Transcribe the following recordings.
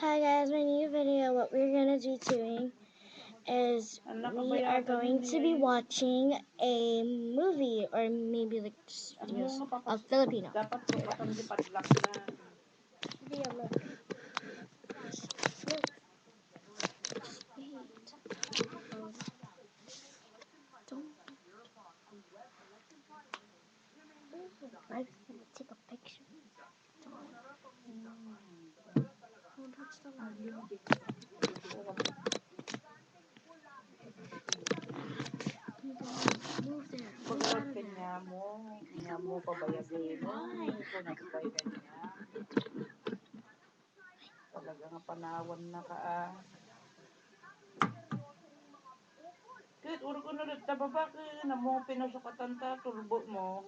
Hi guys, my new video, what we're gonna be doing is we are going to be watching a movie or maybe like just videos of Filipino. Dapat sukatan di padlock na. Video, look. Look. Just wait. Don't. I'm gonna take a picture. Don't touch the light. Move there. Move out Pagod of ka there. niya mo pabayagin. Ikaw nagbay ka niya. Talaga nga panawan na ka ah. Kahit uro ko na tababa ka na mo pinasukatan ta turbo mo.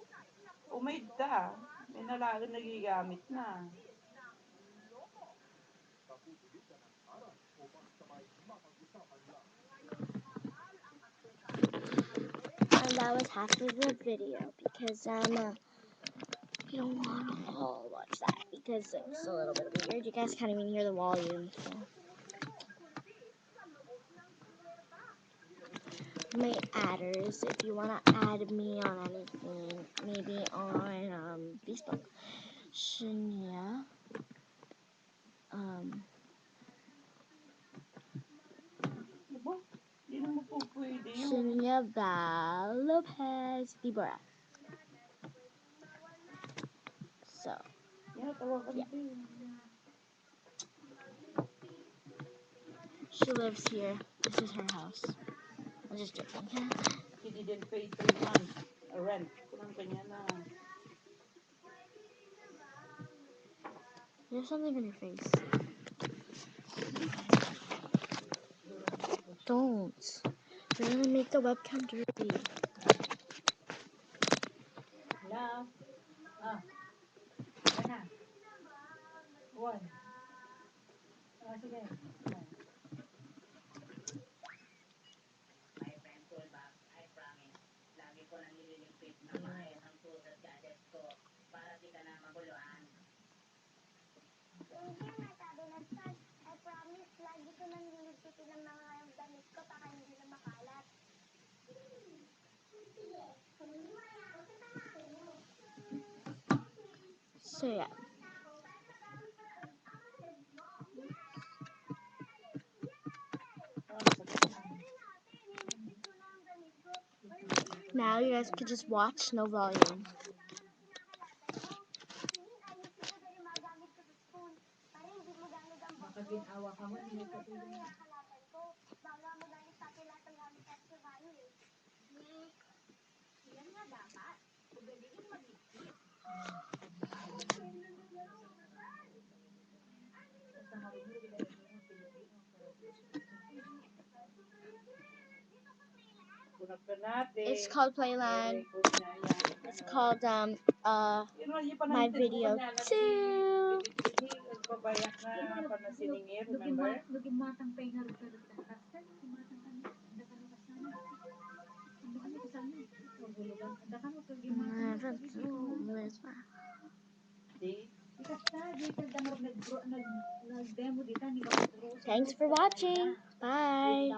Umaid ta. May nalagan nagigamit na. And that was half of the video because you don't want to all watch that because it's a little bit weird. You guys can't even hear the volume. So. My adders, if you want to add me on anything, maybe on Facebook, Shania, Shania Val Lopez Dibora. So, yeah. She lives here. This is her house. I'm just joking. She didn't pay 3 months rent. Kunang kanya na. There's something on your face. Don't. You're gonna make the webcam dirty. Hello? Ano? One. Sige. Hindi nga sabi na start, I promise, lagi ko nang lilipitin ng mga damit ko para hindi na makalat. So yeah. Now you guys could just watch, no volume. It's called Playland. It's called my video too. Thanks for watching. Bye.